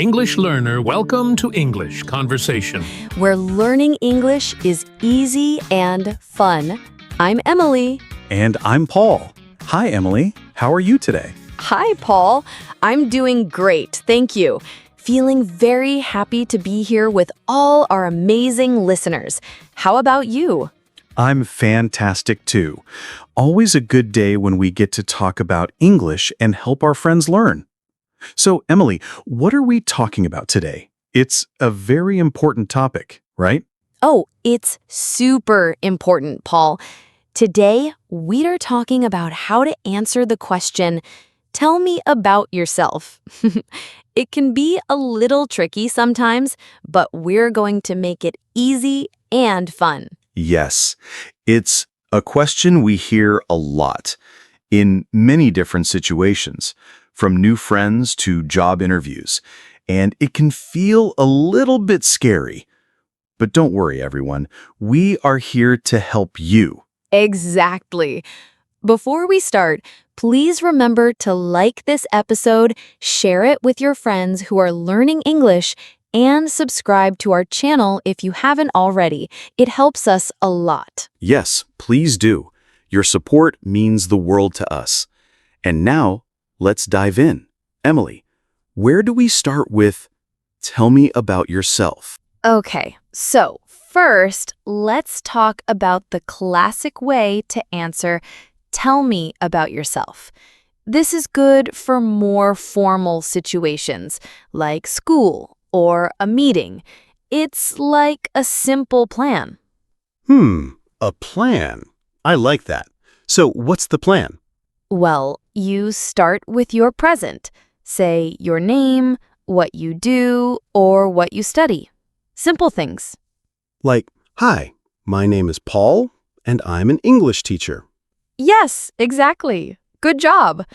English learner, welcome to English.Conversation, where learning English is easy and fun. I'm Emily. And I'm Paul. Hi, Emily. How are you today? Hi, Paul. I'm doing great, thank you. Feeling very happy to be here with all our amazing listeners. How about you? I'm fantastic too. Always a good day when we get to talk about English and help our friends learn. So, Emily, what are we talking about today? It's a very important topic, right? Oh, it's super important, Paul. Today, we are talking about how to answer the question, tell me about yourself. It can be a little tricky sometimes, but we're going to make it easy and fun. Yes, it's a question we hear a lot in many different situations, from new friends to job interviews, and it can feel a little bit scary. But don't worry, everyone. We are here to help you. Exactly. Before we start, please remember to like this episode, share it with your friends who are learning English, and subscribe to our channel if you haven't already. It helps us a lot. Yes, please do. Your support means the world to us. And now, let's dive in. Emily, where do we start with tell me about yourself? Okay, so first, let's talk about the classic way to answer tell me about yourself. This is good for more formal situations like school or a meeting. It's like a simple plan. A plan. I like that. So what's the plan? Well, you start with your present. Say your name, what you do, or what you study. Simple things. Like, hi, my name is Paul, and I'm an English teacher. Yes, exactly. Good job.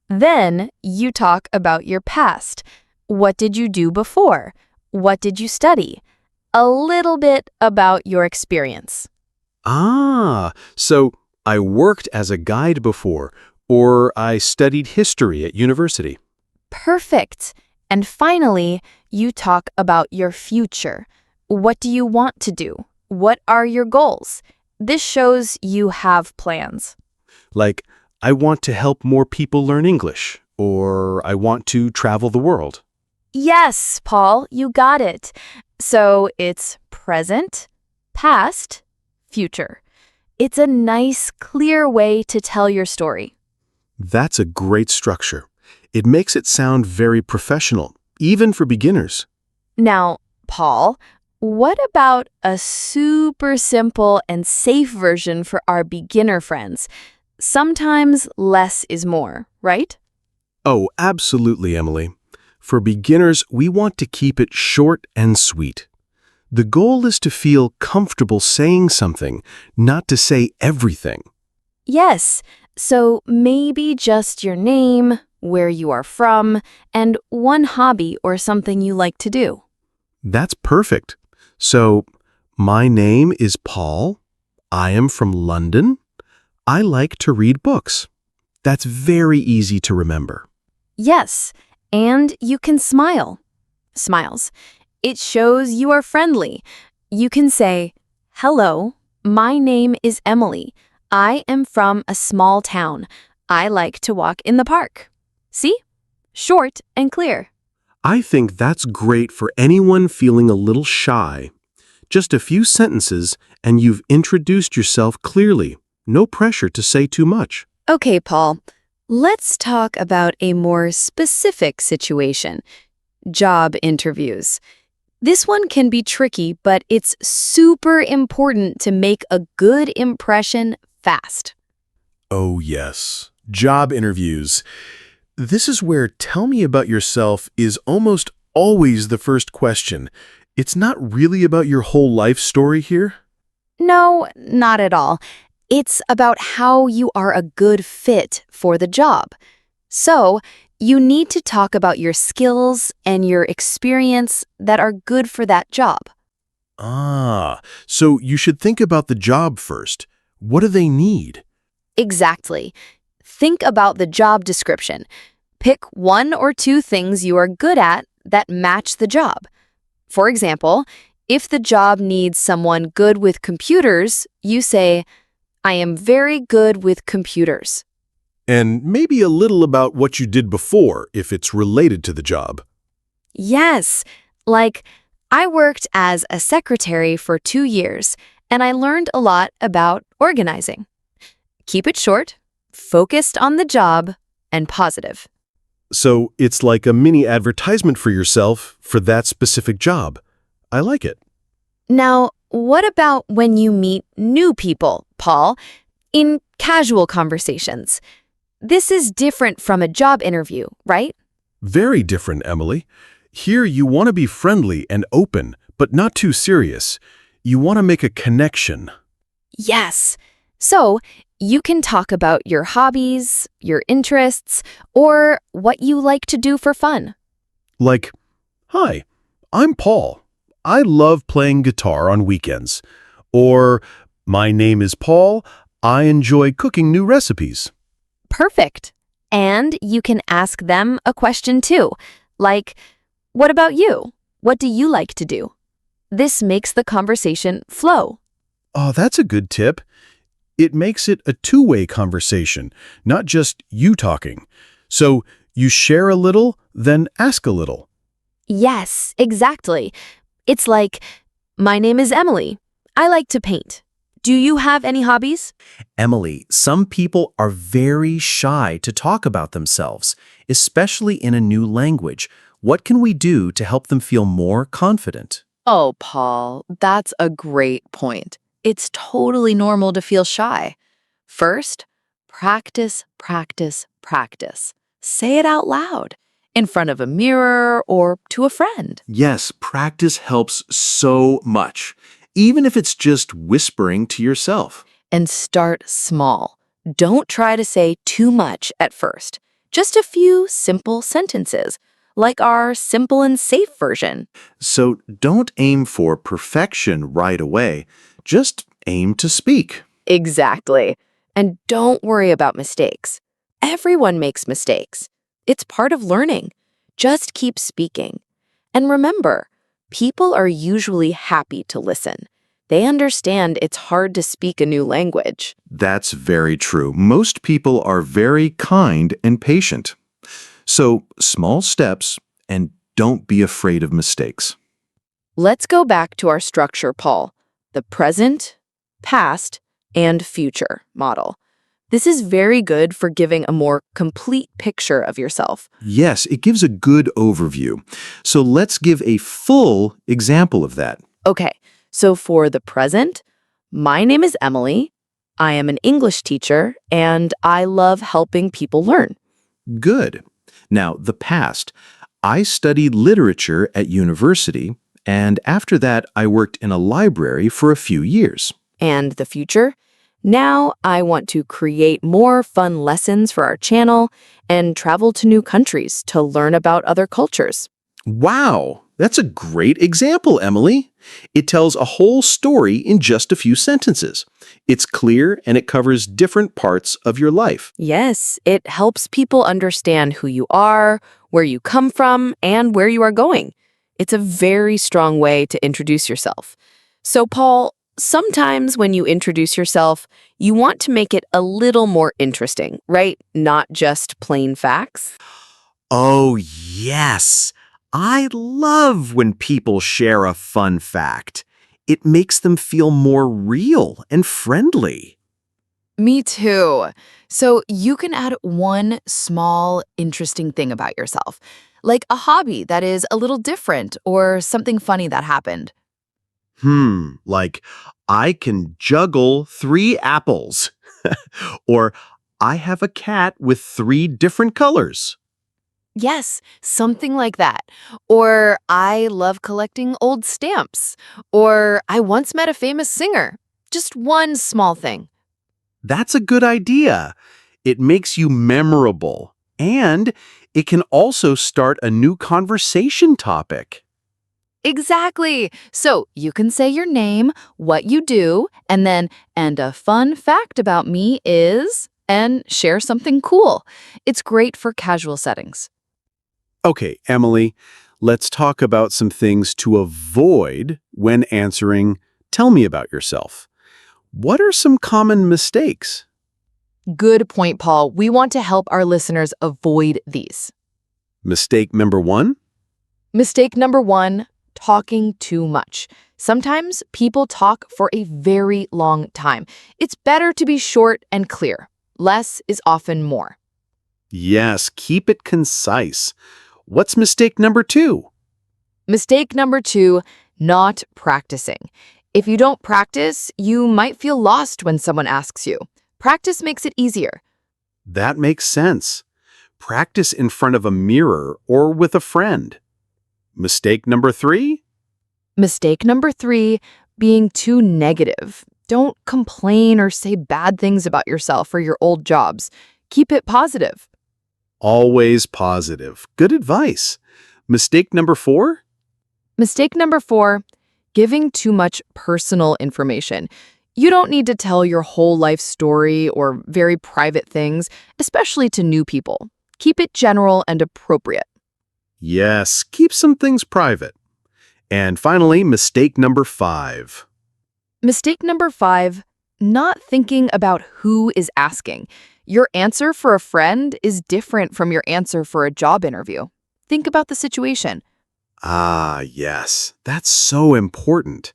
Then you talk about your past. What did you do before? What did you study? A little bit about your experience. So I worked as a guide before, or I studied history at university. Perfect. And finally, you talk about your future. What do you want to do? What are your goals? This shows you have plans. Like, I want to help more people learn English, or I want to travel the world. Yes, Paul, you got it. So it's present, past, future. It's a nice, clear way to tell your story. That's a great structure. It makes it sound very professional, even for beginners. Now, Paul, what about a super simple and safe version for our beginner friends? Sometimes less is more, right? Oh, absolutely, Emily. For beginners, we want to keep it short and sweet. The goal is to feel comfortable saying something, not to say everything. Yes, so maybe just your name, where you are from, and one hobby or something you like to do. That's perfect. So, my name is Paul. I am from London. I like to read books. That's very easy to remember. Yes, and you can smile. Smiles. It shows you are friendly. You can say, hello, my name is Emily. I am from a small town. I like to walk in the park. See? Short and clear. I think that's great for anyone feeling a little shy. Just a few sentences and you've introduced yourself clearly. No pressure to say too much. Okay, Paul, let's talk about a more specific situation. Job interviews. This one can be tricky, but it's super important to make a good impression fast. Oh, yes. Job interviews. This is where tell me about yourself is almost always the first question. It's not really about your whole life story here. No, not at all. It's about how you are a good fit for the job. So, you need to talk about your skills and your experience that are good for that job. So you should think about the job first. What do they need? Exactly. Think about the job description. Pick one or two things you are good at, that match the job. For example, if the job needs someone good with computers, you say, I am very good with computers. And maybe a little about what you did before, if it's related to the job. Yes, like I worked as a secretary for 2 years, and I learned a lot about organizing. Keep it short, focused on the job, and positive. So it's like a mini advertisement for yourself for that specific job. I like it. Now, what about when you meet new people, Paul, in casual conversations? This is different from a job interview, right? Very different, Emily. Here you want to be friendly and open, but not too serious. You want to make a connection. Yes. So, you can talk about your hobbies, your interests, or what you like to do for fun. Like, hi, I'm Paul. I love playing guitar on weekends. Or, my name is Paul. I enjoy cooking new recipes. Perfect. And you can ask them a question too, like, what about you? What do you like to do? This makes the conversation flow. Oh, that's a good tip. It makes it a two-way conversation, not just you talking. So you share a little, then ask a little. Yes, exactly. It's like, my name is Emily. I like to paint. Do you have any hobbies? Emily, some people are very shy to talk about themselves, especially in a new language. What can we do to help them feel more confident? Oh, Paul, that's a great point. It's totally normal to feel shy. First, practice, practice, practice. Say it out loud, in front of a mirror or to a friend. Yes, practice helps so much, even if it's just whispering to yourself. And start small. Don't try to say too much at first. Just a few simple sentences, like our simple and safe version. So don't aim for perfection right away. Just aim to speak. Exactly. And don't worry about mistakes. Everyone makes mistakes. It's part of learning. Just keep speaking. And remember, people are usually happy to listen. They understand it's hard to speak a new language. That's very true. Most people are very kind and patient. So small steps, and don't be afraid of mistakes. Let's go back to our structure, Paul. The present, past, and future model. This is very good for giving a more complete picture of yourself. Yes, it gives a good overview. So let's give a full example of that. Okay, so for the present, my name is Emily. I am an English teacher, and I love helping people learn. Good. Now, the past. I studied literature at university, and after that, I worked in a library for a few years. And the future? Now I want to create more fun lessons for our channel and travel to new countries to learn about other cultures. Wow, that's a great example, Emily. It tells a whole story in just a few sentences. It's clear and it covers different parts of your life. Yes, it helps people understand who you are, where you come from, and where you are going. It's a very strong way to introduce yourself. So, Paul, sometimes when you introduce yourself, you want to make it a little more interesting, right? Not just plain facts. Oh, yes. I love when people share a fun fact. It makes them feel more real and friendly. Me too. So you can add one small, interesting thing about yourself, like a hobby that is a little different or something funny that happened. Like, I can juggle 3 apples. Or, I have a cat with 3 different colors. Yes, something like that. Or I love collecting old stamps. Or I once met a famous singer. Just one small thing. That's a good idea. It makes you memorable. And it can also start a new conversation topic. Exactly. So you can say your name, what you do, and then, and a fun fact about me is, and share something cool. It's great for casual settings. Okay, Emily, let's talk about some things to avoid when answering, "Tell me about yourself." What are some common mistakes? Good point, Paul. We want to help our listeners avoid these. Mistake number 1? Mistake number 1, talking too much. Sometimes people talk for a very long time. It's better to be short and clear. Less is often more. Yes, keep it concise. What's mistake number 2? Mistake number 2, not practicing. If you don't practice, you might feel lost when someone asks you. Practice makes it easier. That makes sense. Practice in front of a mirror or with a friend. Mistake number 3? Mistake number 3, being too negative. Don't complain or say bad things about yourself or your old jobs. Keep it positive. Always positive. Good advice. Mistake number 4? Mistake number 4, giving too much personal information. You don't need to tell your whole life story or very private things, especially to new people. Keep it general and appropriate. Yes, keep some things private. And finally, mistake number 5. Mistake number 5, not thinking about who is asking. Your answer for a friend is different from your answer for a job interview. Think about the situation. Ah, yes, that's so important.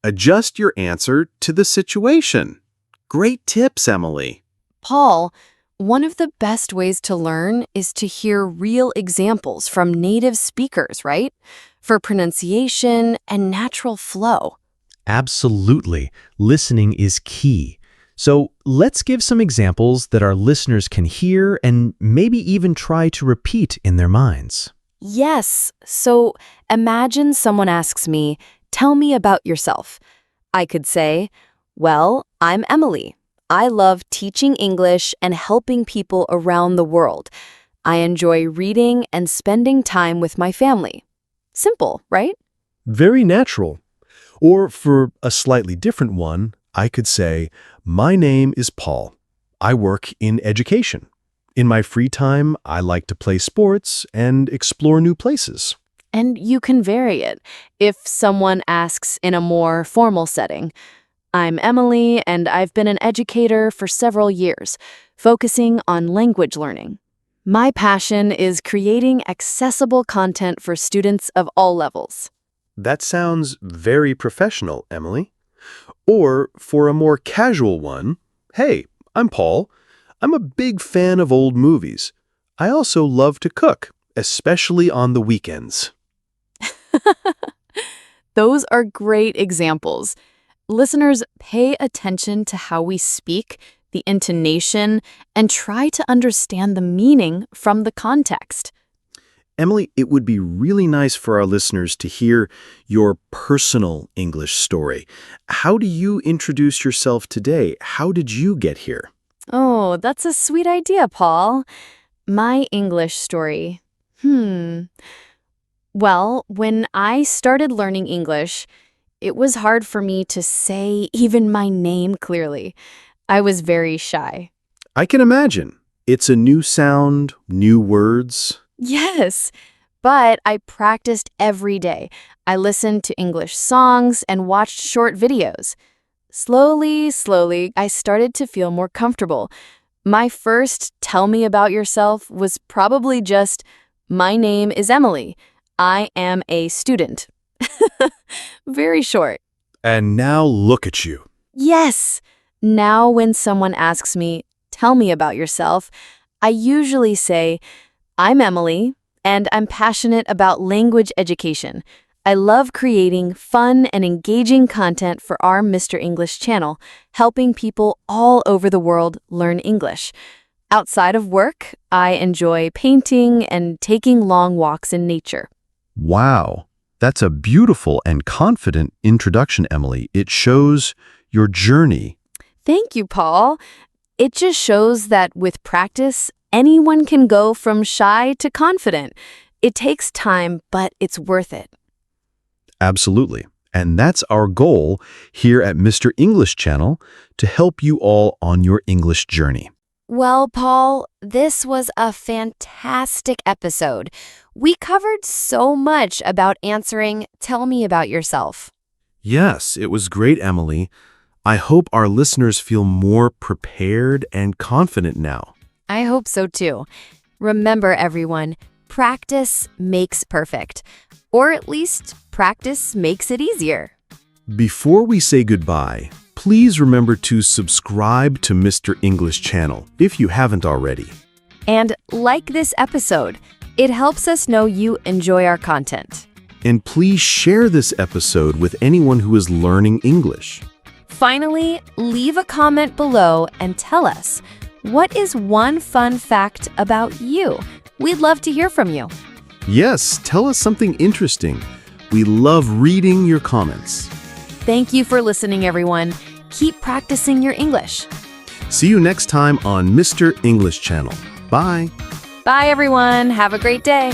Adjust your answer to the situation. Great tips, Emily. Paul, one of the best ways to learn is to hear real examples from native speakers, right? For pronunciation and natural flow. Absolutely. Listening is key. So let's give some examples that our listeners can hear and maybe even try to repeat in their minds. Yes, so imagine someone asks me, "Tell me about yourself." I could say, "Well, I'm Emily. I love teaching English and helping people around the world. I enjoy reading and spending time with my family." Simple, right? Very natural. Or for a slightly different one, I could say, "My name is Paul. I work in education. In my free time, I like to play sports and explore new places." And you can vary it. If someone asks in a more formal setting, "I'm Emily and I've been an educator for several years, focusing on language learning. My passion is creating accessible content for students of all levels." That sounds very professional, Emily. Or for a more casual one, "Hey, I'm Paul. I'm a big fan of old movies. I also love to cook, especially on the weekends." Those are great examples. Listeners, pay attention to how we speak, the intonation, and try to understand the meaning from the context. Emily, it would be really nice for our listeners to hear your personal English story. How do you introduce yourself today? How did you get here? Oh, that's a sweet idea, Paul. My English story. Well, when I started learning English, it was hard for me to say even my name clearly. I was very shy. I can imagine. It's a new sound, new words. Yes, but I practiced every day. I listened to English songs and watched short videos. Slowly, I started to feel more comfortable. My first "Tell me about yourself" was probably just, "My name is Emily. I am a student." Very short. And now look at you. Yes. Now when someone asks me, "Tell me about yourself," I usually say, "I'm Emily, and I'm passionate about language education. I love creating fun and engaging content for our Mr. English channel, helping people all over the world learn English. Outside of work, I enjoy painting and taking long walks in nature." Wow, that's a beautiful and confident introduction, Emily. It shows your journey. Thank you, Paul. It just shows that with practice, anyone can go from shy to confident. It takes time, but it's worth it. Absolutely. And that's our goal here at Mr. English Channel, to help you all on your English journey. Well, Paul, this was a fantastic episode. We covered so much about answering, tell me about yourself. Yes, it was great, Emily. I hope our listeners feel more prepared and confident now. I hope so too. Remember, everyone, practice makes perfect. Or at least, practice makes it easier. Before we say goodbye, please remember to subscribe to Mr. English channel if you haven't already. And like this episode, it helps us know you enjoy our content. And please share this episode with anyone who is learning English. Finally, leave a comment below and tell us, what is one fun fact about you? We'd love to hear from you. Yes, tell us something interesting. We love reading your comments. Thank you for listening, everyone. Keep practicing your English. See you next time on Mr. English channel. Bye. Bye, everyone. Have a great day.